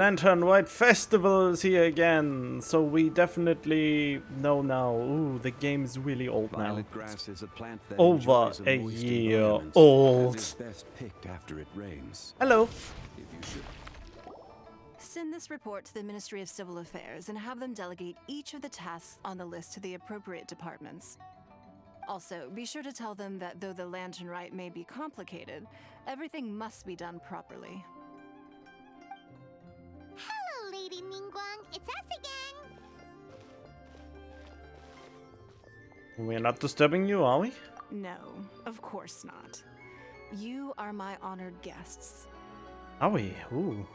Lantern Rite Festival is here again, so we definitely know now. Ooh, the game is really old now. Violet grass is a plant that Over enjoys a moist year environments old. and is best picked after it rains. Hello. If you should Send this report to the Ministry of Civil Affairs and have them delegate each of the tasks on the list to the appropriate departments. Also, be sure to tell them that though the Lantern Rite may be complicated, everything must be done properly. Hello, Lady Ningguang. It's us again. We're not disturbing you, are we? No, of course not. You are my honored guests. Are we? Ooh.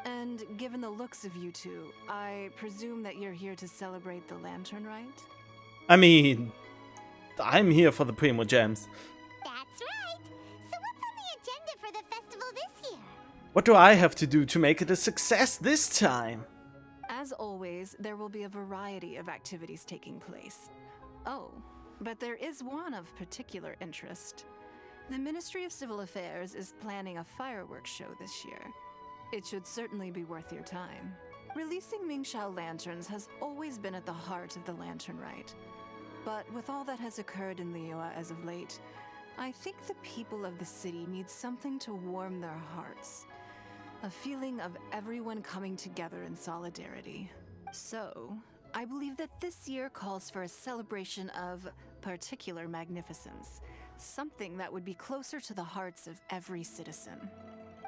And given the looks of you two, I presume that you're here to celebrate the Lantern Rite? I mean, I'm here for the Primo Gems. That's right. So what's on the agenda for the festival this year? What do I have to do to make it a success this time? As always, there will be a variety of activities taking place. Oh, but there is one of particular interest. The Ministry of Civil Affairs is planning a fireworks show this year. It should certainly be worth your time. Releasing Mingxiao lanterns has always been at the heart of the Lantern Rite. But with all that has occurred in Liyue as of late, I think the people of the city need something to warm their hearts. A feeling of everyone coming together in solidarity. So, I believe that this year calls for a celebration of particular magnificence. Something that would be closer to the hearts of every citizen.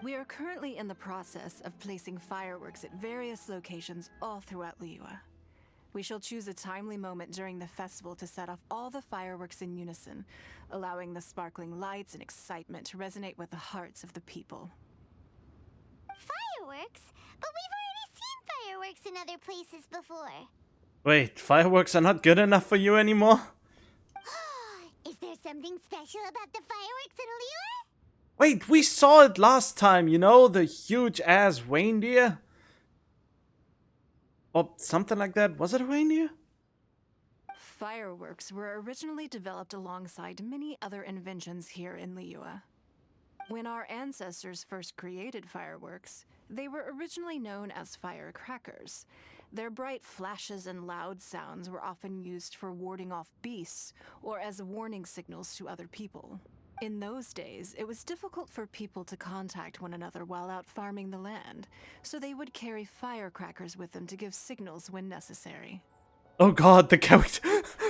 We are currently in the process of placing fireworks at various locations all throughout Liyue. We shall choose a timely moment during the festival to set off all the fireworks in unison, allowing the sparkling lights and excitement to resonate with the hearts of the people. Fireworks? But we've already seen fireworks in other places before. Wait, fireworks are not good enough for you anymore? Is there something special about the fireworks in Liyue? Wait, we saw it last time, you know, the huge ass reindeer? Or something like that. Was it a reindeer? Fireworks were originally developed alongside many other inventions here in Liyue. When our ancestors first created fireworks, they were originally known as firecrackers. Their bright flashes and loud sounds were often used for warding off beasts or as warning signals to other people. In those days, it was difficult for people to contact one another while out farming the land, so they would carry firecrackers with them to give signals when necessary. Oh god, the character,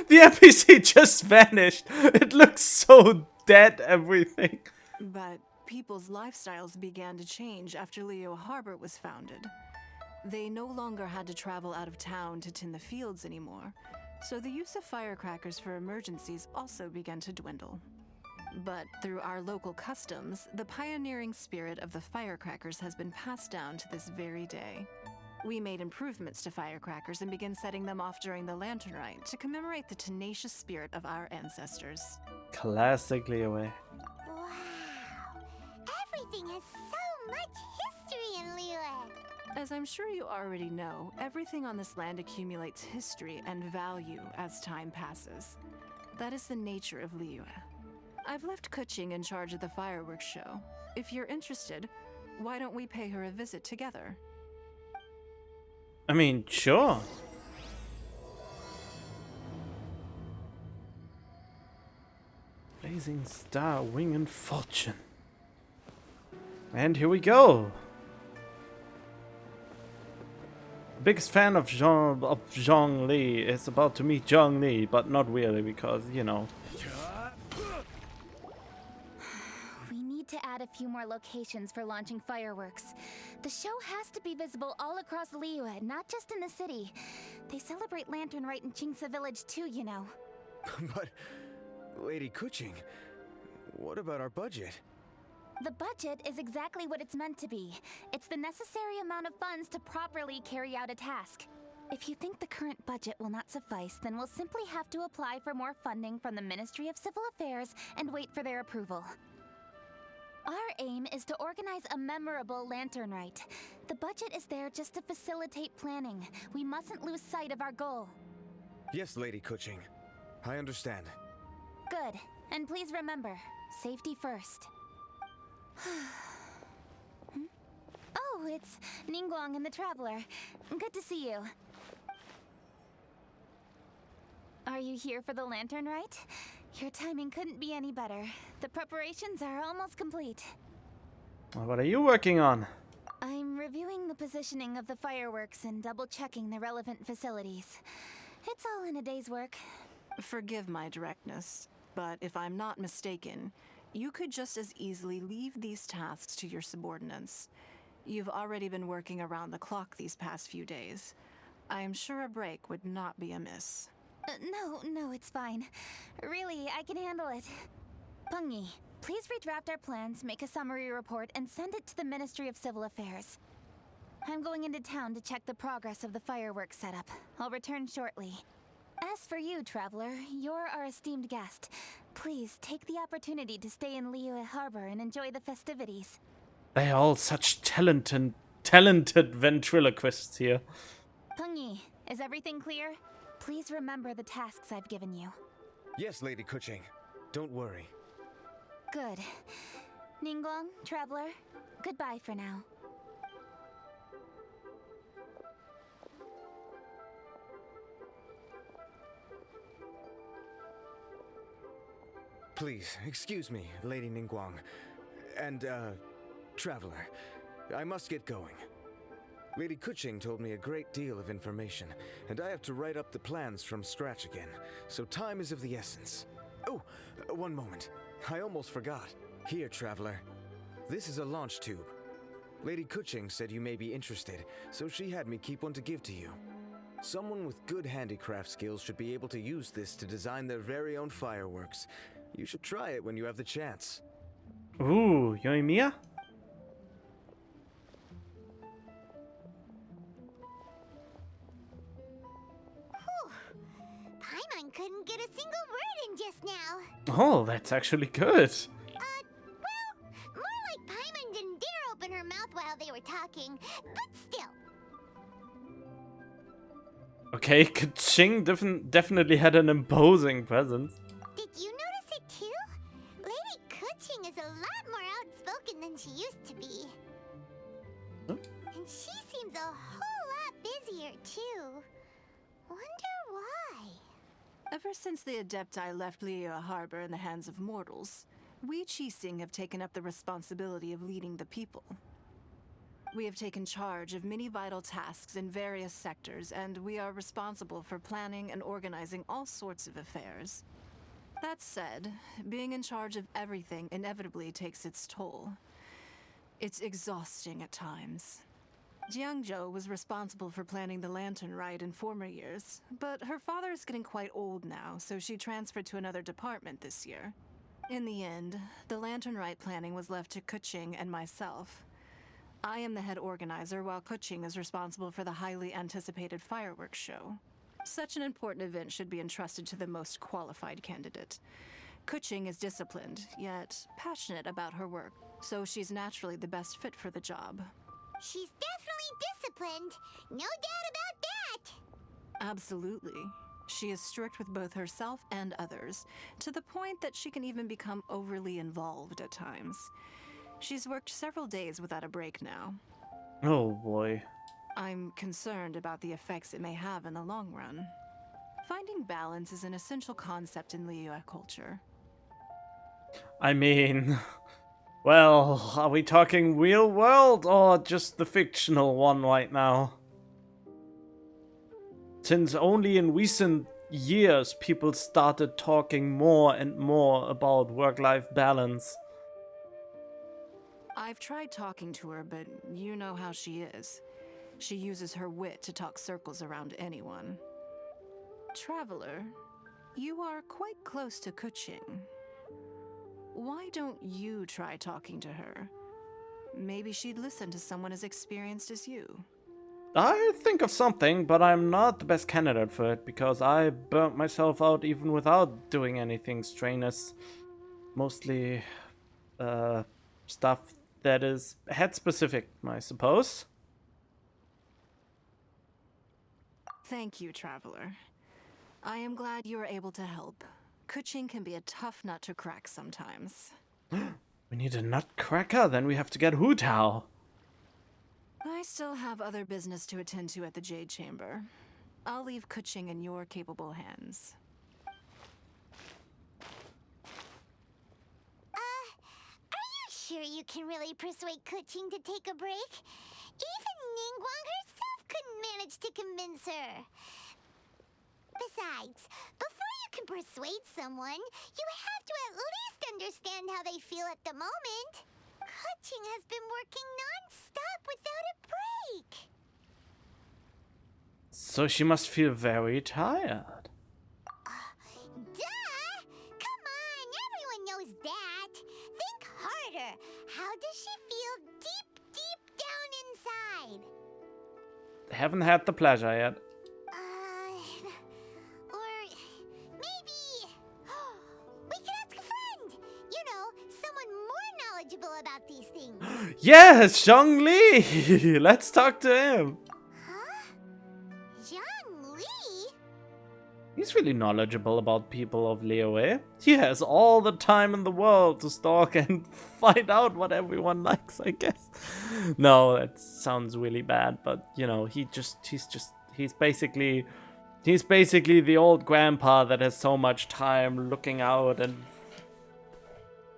the NPC just vanished. It looks so dead, everything. But people's lifestyles began to change after Liyue Harbor was founded. They no longer had to travel out of town to tend the fields anymore, so the use of firecrackers for emergencies also began to dwindle. But through our local customs, the pioneering spirit of the firecrackers has been passed down to this very day. We made improvements to firecrackers and began setting them off during the Lantern Rite to commemorate the tenacious spirit of our ancestors. Classically away. Wow. Everything has so much history in Liyue. As I'm sure you already know, everything on this land accumulates history and value as time passes. That is the nature of Liyue. I've left Keqing in charge of the fireworks show. If you're interested, why don't we pay her a visit together? I mean, sure. Blazing Star, Wing and Fortune. And here we go. Biggest fan of Zhong Li is about to meet Zhong Li, but not really because, you know. We need to add a few more locations for launching fireworks. The show has to be visible all across Liyue, not just in the city. They celebrate Lantern Rite in Qingce Village too, you know. But, Lady Keqing, what about our budget? The budget is exactly what it's meant to be. It's the necessary amount of funds to properly carry out a task. If you think the current budget will not suffice, then we'll simply have to apply for more funding from the Ministry of Civil Affairs and wait for their approval. Our aim is to organize a memorable Lantern Rite. The budget is there just to facilitate planning. We mustn't lose sight of our goal. Yes, Lady Keqing. I understand. Good. And please remember, safety first. Oh, Oh, it's Ningguang and the Traveler. Good to see you. Are you here for the lantern rite? Your timing couldn't be any better. The preparations are almost complete. What are you working on? I'm reviewing the positioning of the fireworks and double-checking the relevant facilities. It's all in a day's work. Forgive my directness, but if I'm not mistaken, you could just as easily leave these tasks to your subordinates. You've already been working around the clock these past few days. I am sure a break would not be amiss. No, it's fine. Really, I can handle it. Pengyi, please redraft our plans, make a summary report, and send it to the Ministry of Civil Affairs. I'm going into town to check the progress of the fireworks setup. I'll return shortly. As for you, Traveler, you're our esteemed guest. Please take the opportunity to stay in Liyue Harbor and enjoy the festivities. They are all such talented ventriloquists here. Pengyi, is everything clear? Please remember the tasks I've given you. Yes, Lady Keqing. Don't worry. Good. Ningguang, Traveler, goodbye for now. Please, excuse me, Lady Ningguang. And, Traveler. I must get going. Lady Keqing told me a great deal of information, and I have to write up the plans from scratch again, so time is of the essence. Oh, one moment. I almost forgot. Here, Traveler. This is a launch tube. Lady Keqing said you may be interested, so she had me keep one to give to you. Someone with good handicraft skills should be able to use this to design their very own fireworks. You should try it when you have the chance. Ooh, Yoimiya? Paimon couldn't get a single word in just now. Oh, that's actually good. Well, more like Paimon didn't dare open her mouth while they were talking, but still. Okay, Keqing definitely had an imposing presence. Did you notice it too? Lady Keqing is a lot more outspoken than she used to be. Huh? And she seems a whole lot busier too. Wonder why? Ever since the Adepti left Liyue Harbor in the hands of mortals, we Keqing have taken up the responsibility of leading the people. We have taken charge of many vital tasks in various sectors, and we are responsible for planning and organizing all sorts of affairs. That said, being in charge of everything inevitably takes its toll. It's exhausting at times. Jiangzhou was responsible for planning the lantern rite in former years, but her father is getting quite old now, so she transferred to another department this year. In the end, the lantern rite planning was left to Keqing and myself. I am the head organizer, while Keqing is responsible for the highly anticipated fireworks show. Such an important event should be entrusted to the most qualified candidate. Keqing is disciplined, yet passionate about her work, so she's naturally the best fit for the job. She's definitely disciplined. No doubt about that. Absolutely. She is strict with both herself and others, to the point that she can even become overly involved at times. She's worked several days without a break now. Oh boy. I'm concerned about the effects it may have in the long run. Finding balance is an essential concept in Liyue culture. I mean, well, are we talking real world or just the fictional one right now? Since only in recent years people started talking more and more about work-life balance. I've tried talking to her, but you know how she is. She uses her wit to talk circles around anyone. Traveler, you are quite close to Keqing. Why don't you try talking to her? Maybe she'd listen to someone as experienced as you. I think of something, but I'm not the best candidate for it because I burnt myself out even without doing anything strenuous. Mostly, stuff that is head specific, I suppose. Thank you, Traveler. I am glad you were able to help. Keqing can be a tough nut to crack sometimes. We need a nutcracker, then we have to get Hu Tao. I still have other business to attend to at the Jade Chamber. I'll leave Keqing in your capable hands. Are you sure you can really persuade Keqing to take a break? Even Ningguang herself couldn't manage to convince her. Besides, before you can persuade someone, you have to at least understand how they feel at the moment. Keqing has been working non-stop without a break. So she must feel very tired. Duh! Come on, everyone knows that. Think harder. How does she feel deep, deep down inside? Haven't had the pleasure yet. Or maybe we could ask a friend. You know, someone more knowledgeable about these things. Yes, Zhongli! Let's talk to him. Huh? Zhang Li? He's really knowledgeable about people of Liyue. He has all the time in the world to stalk and find out what everyone likes, I guess. No, that sounds really bad, but you know, he's basically the old grandpa that has so much time looking out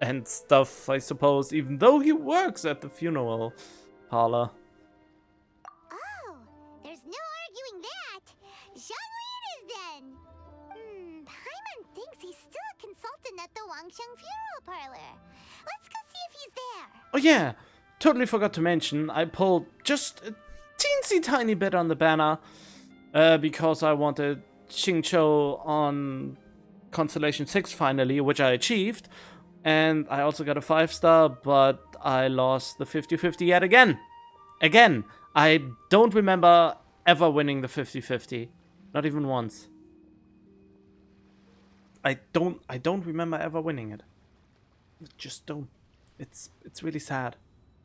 and stuff, I suppose, even though he works at the funeral parlor. Oh, there's no arguing that. Zhang Li it is then. Paimon thinks he's still a consultant at the Wangsheng funeral parlor. Let's go see if he's there. Oh yeah, totally forgot to mention, I pulled just a teensy tiny bit on the banner because I wanted Xingqiu on Constellation 6 finally, which I achieved. And I also got a 5-star, but I lost the 50-50 yet again. Again, I don't remember ever winning the 50-50. Not even once. I don't remember ever winning it. I just don't. It's really sad.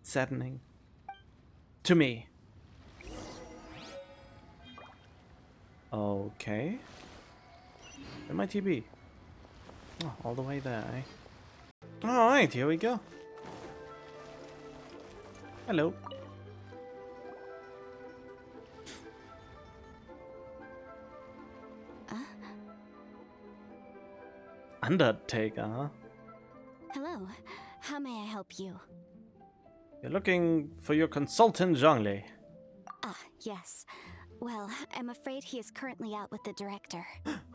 Saddening. To me. Okay. Where might he be? Oh, all the way there, eh? Alright, here we go. Hello. Undertaker, huh? Hello. How may I help you? You're looking for your consultant, Zhongli. Ah, yes. Well, I'm afraid he is currently out with the director.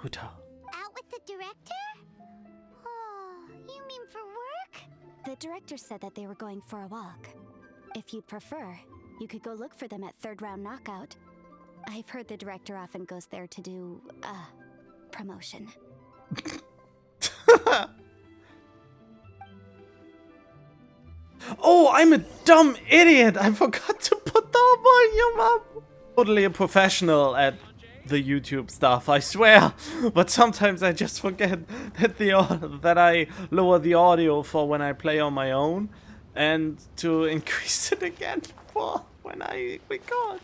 Huta. Out with the director? Oh, you mean for work? The director said that they were going for a walk. If you'd prefer, you could go look for them at third round knockout. I've heard the director often goes there to do, promotion. Oh, I'm a dumb idiot! I forgot to put the volume up! Totally a professional at the YouTube stuff, I swear. But sometimes I just forget that I lower the audio for when I play on my own, and to increase it again for when I record.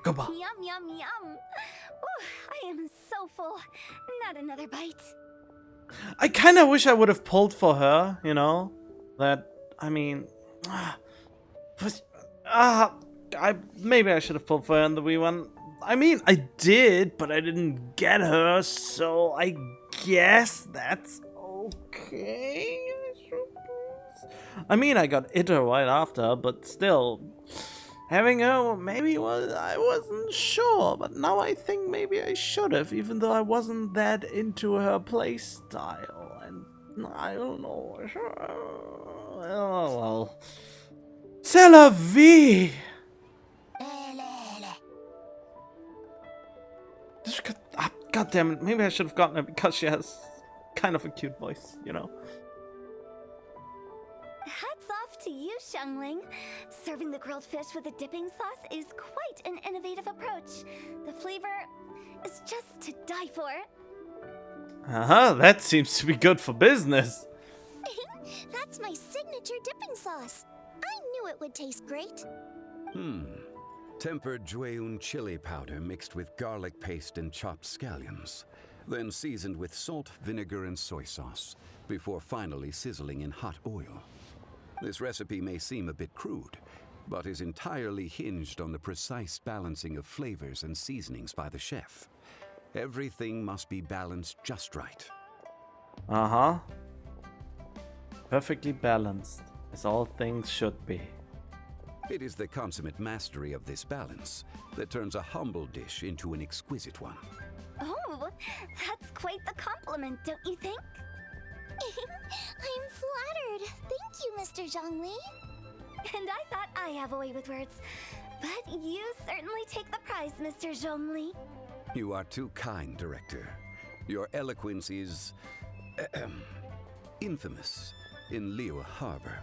Goodbye. Yum, yum, yum! Ooh, I am so full. Not another bite. I kind of wish I would have pulled for her, you know? I maybe I should have pulled for her in the Wii one. I mean, I did, but I didn't get her, so I guess that's okay, I suppose. I mean, I got Ita right after, but still, having her I wasn't sure, but now I think maybe I should have, even though I wasn't that into her playstyle, and I don't know. Oh well. C'est la vie! God damn it, maybe I should have gotten it because she has kind of a cute voice, you know? Hats off to you, Xiangling. Serving the grilled fish with a dipping sauce is quite an innovative approach. The flavor is just to die for. That seems to be good for business. That's my signature dipping sauce. I knew it would taste great. Tempered Jueyun chili powder mixed with garlic paste and chopped scallions. then seasoned with salt, vinegar, and soy sauce, before finally sizzling in hot oil. This recipe may seem a bit crude, but is entirely hinged on the precise balancing of flavors and seasonings by the chef. Everything must be balanced just right. Uh-huh. Perfectly balanced, as all things should be. It is the consummate mastery of this balance that turns a humble dish into an exquisite one. Oh, that's quite the compliment, don't you think? I'm flattered. Thank you, Mr. Zhongli. And I thought I have a way with words. But you certainly take the prize, Mr. Zhongli. You are too kind, Director. Your eloquence is infamous in Liyue Harbor.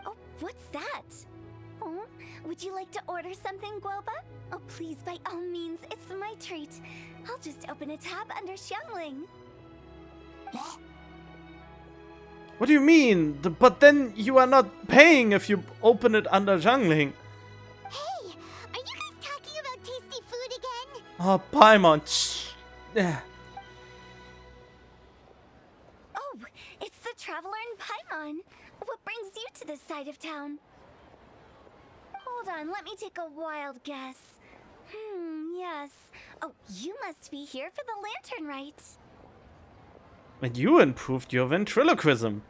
Oh, what's that? Oh, would you like to order something, Guoba? Oh, please, by all means, it's my treat. I'll just open a tab under Xiangling. What do you mean? But then you are not paying if you open it under Zhangling. Hey, are you guys talking about tasty food again? Oh, Paimon. Shh. Yeah. Oh, it's the Traveler in Paimon. What brings you to this side of town? Hold on, let me take a wild guess. Yes. Oh, you must be here for the lantern rite. And you improved your ventriloquism.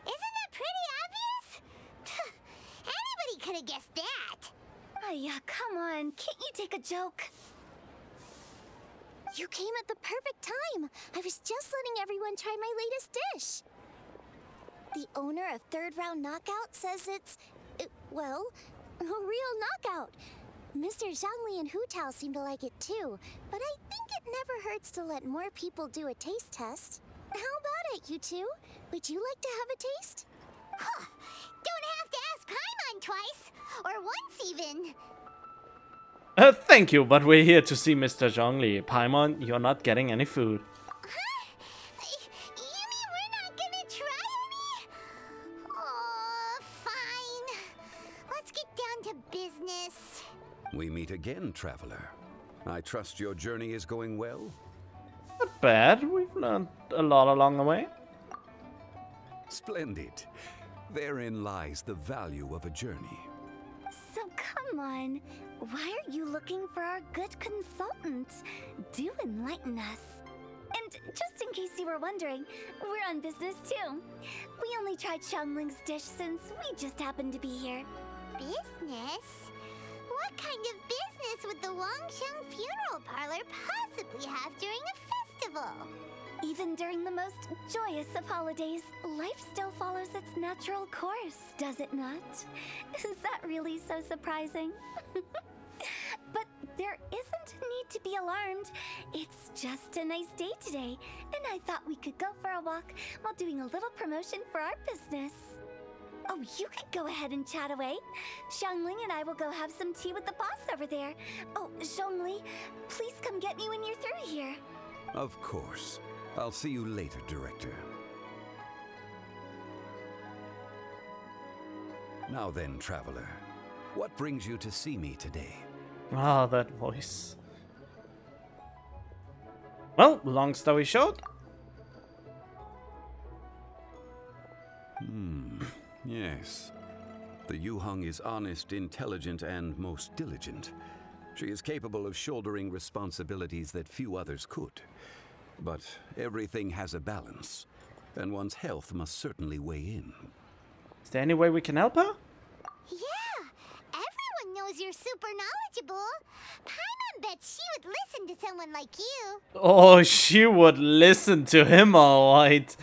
Isn't that pretty obvious? Anybody could have guessed that. Oh, yeah, come on. Can't you take a joke? You came at the perfect time. I was just letting everyone try my latest dish. The owner of Third Round Knockout says it's, well, a real knockout. Mr. Zhangli and Hu Tao seem to like it too, but I think it never hurts to let more people do a taste test. How about it, you two? Would you like to have a taste? Huh. Don't have to ask Paimon twice, or once even. Thank you, but we're here to see Mr. Zhongli. Paimon, you're not getting any food. Huh? You mean we're not gonna try any? Oh, fine. Let's get down to business. We meet again, Traveler. I trust your journey is going well? Not bad. We've learned a lot along the way. Splendid. Therein lies the value of a journey. So come on. Why are you looking for our good consultant? Do enlighten us. And just in case you were wondering, we're on business too. We only tried Xiangling's dish since we just happened to be here. Business? What kind of business would the Wangsheng Funeral Parlor possibly have during a festival? Even during the most joyous of holidays, life still follows its natural course, does it not? Is that really so surprising? But there isn't a need to be alarmed. It's just a nice day today, and I thought we could go for a walk while doing a little promotion for our business. Oh, you can go ahead and chat away. Xiangling and I will go have some tea with the boss over there. Oh, Zhongli, please come get me when you're through here. Of course. I'll see you later, Director. Now then, Traveler, what brings you to see me today? Ah, that voice. Well, long story short. Yes. The Yuheng is honest, intelligent, and most diligent. She is capable of shouldering responsibilities that few others could. But everything has a balance, and one's health must certainly weigh in. Is there any way we can help her? Yeah, everyone knows you're super knowledgeable. Paimon bets she would listen to someone like you. Oh, she would listen to him, alright.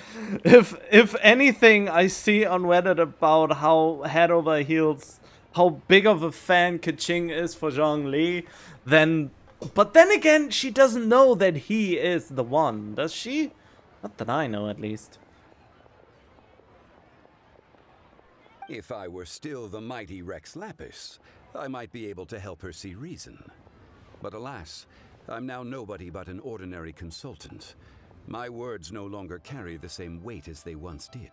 If anything I see on Reddit about how head over heels, how big of a fan Keqing is for Zhongli, then... But then again, she doesn't know that he is the one, does she? Not that I know, at least. If I were still the mighty Rex Lapis, I might be able to help her see reason. But alas, I'm now nobody but an ordinary consultant. My words no longer carry the same weight as they once did.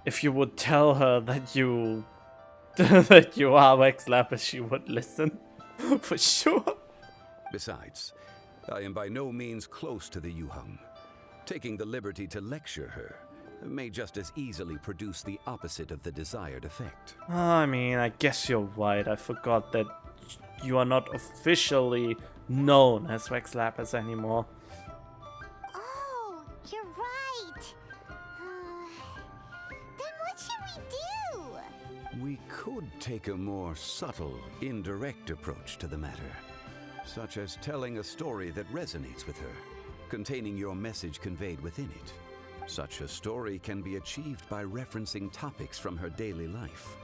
If you would tell her that you That you are Wax Lapis, she would listen. For sure. Besides, I am by no means close to the Yuheng. Taking the liberty to lecture her may just as easily produce the opposite of the desired effect. I mean, I guess you're right. I forgot that you are not officially known as Wax Lapis anymore. Oh, you're right. Then what should we do? We could take a more subtle, indirect approach to the matter, such as telling a story that resonates with her, containing your message conveyed within it. Such a story can be achieved by referencing topics from her daily life.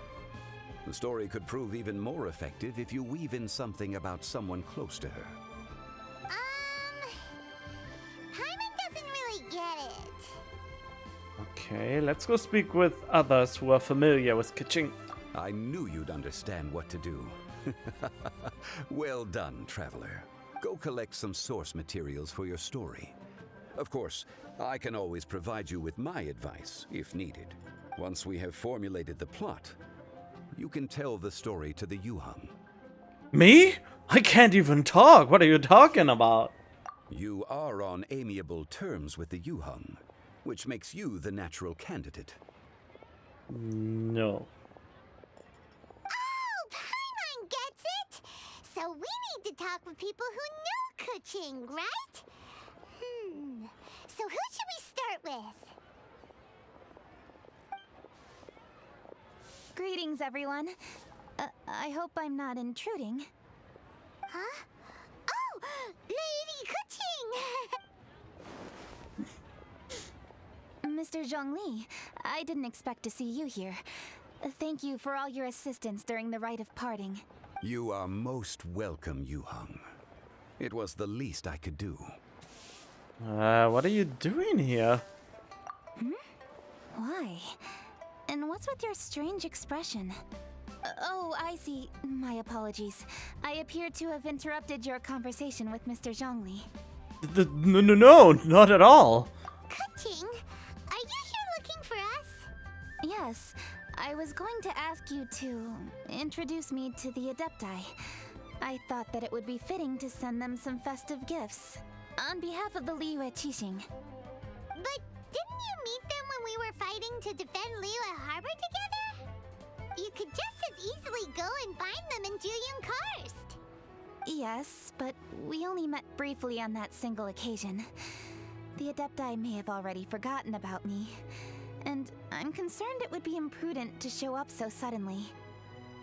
The story could prove even more effective if you weave in something about someone close to her. Paimon doesn't really get it. Okay, let's go speak with others who are familiar with Keqing. I knew you'd understand what to do. Well done, traveler. Go collect some source materials for your story. Of course, I can always provide you with my advice, if needed. Once we have formulated the plot, you can tell the story to the Yuheng. Me? I can't even talk. What are you talking about? You are on amiable terms with the Yuheng, which makes you the natural candidate. No. Oh, Paimon gets it! So we need to talk with people who know Keqing, right? So who should we start with? Greetings, everyone. I hope I'm not intruding. Huh? Oh, Lady Keqing! Mr. Zhongli, I didn't expect to see you here. Thank you for all your assistance during the rite of parting. You are most welcome, Yuheng. It was the least I could do. What are you doing here? Why? And what's with your strange expression? Oh, I see. My apologies. I appear to have interrupted your conversation with Mr. Zhongli. No, not at all. Keqing, are you here looking for us? Yes, I was going to ask you to introduce me to the Adepti. I thought that it would be fitting to send them some festive gifts. On behalf of the Liyue Keqing. But didn't you meet them when we were fighting to defend Liyue Harbor together? You could just as easily go and find them in Juyun Karst. Yes, but we only met briefly on that single occasion. The Adepti may have already forgotten about me, and I'm concerned it would be imprudent to show up so suddenly.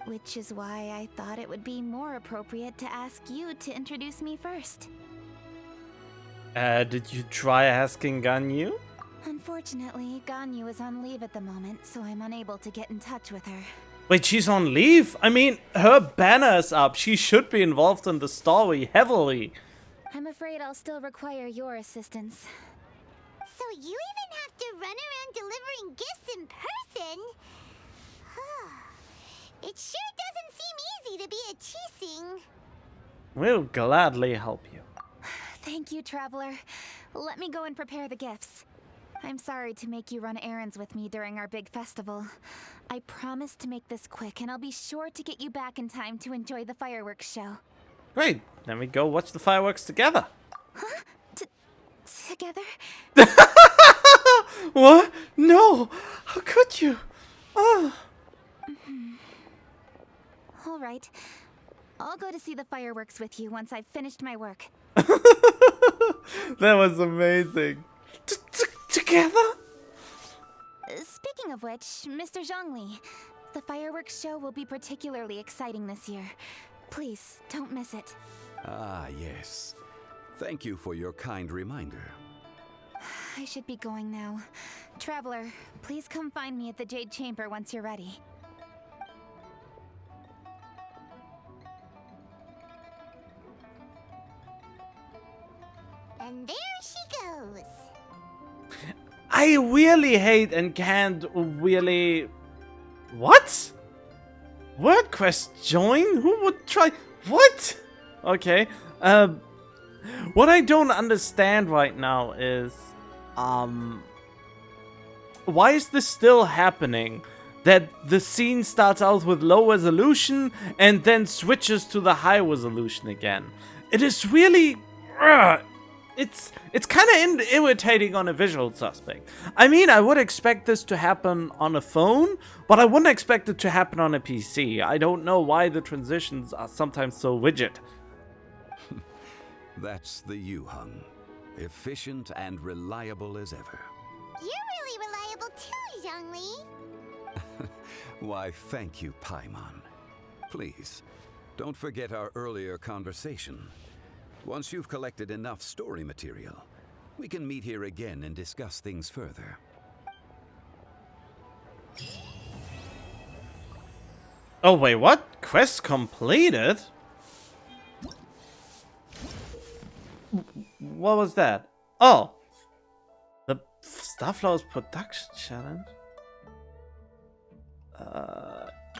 Which is why I thought it would be more appropriate to ask you to introduce me first. Did you try asking Ganyu? Unfortunately, Ganyu is on leave at the moment, so I'm unable to get in touch with her. Wait, she's on leave? I mean, her banner is up. She should be involved in the story heavily. I'm afraid I'll still require your assistance. So you even have to run around delivering gifts in person? It sure doesn't seem easy to be a Keqing. We'll gladly help you. Thank you, Traveler. Let me go and prepare the gifts. I'm sorry to make you run errands with me during our big festival. I promise to make this quick, and I'll be sure to get you back in time to enjoy the fireworks show. Great, then we go watch the fireworks together. Huh? Together? What? No! How could you? Ah. All right. I'll go to see the fireworks with you once I've finished my work. That was amazing. Together? Speaking of which, Mr. Zhongli, the fireworks show will be particularly exciting this year. Please, don't miss it. Ah, yes. Thank you for your kind reminder. I should be going now. Traveler, please come find me at the Jade Chamber once you're ready. And there she goes. I really hate and can't really... What? Word quest join? Who would try... What? Okay. What I don't understand right now is... Why is this still happening? that the scene starts out with low resolution and then switches to the high resolution again. It is really... It's kind of irritating on a visual suspect. I mean, I would expect this to happen on a phone, but I wouldn't expect it to happen on a PC. I don't know why the transitions are sometimes so rigid. That's the Yuhung. Efficient and reliable as ever. You're really reliable too, Zhongli. Why, thank you, Paimon. Please, don't forget our earlier conversation. Once you've collected enough story material, we can meet here again and discuss things further. Oh wait, what? Quest completed? What was that? Oh! The Starflowers production challenge?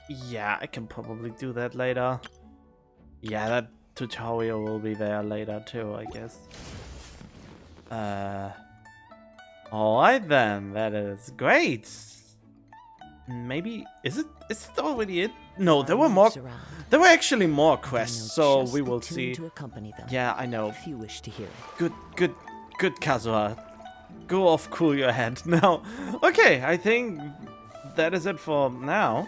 Yeah, I can probably do that later. Yeah, that tutorial will be there later too, I guess. Alright then, that is great. Maybe, is it already it? No, there were more, there were actually more quests, so we will see. Yeah, I know. If you wish to hear it. Good Kazuha. Go off, cool your head now. Okay, I think that is it for now.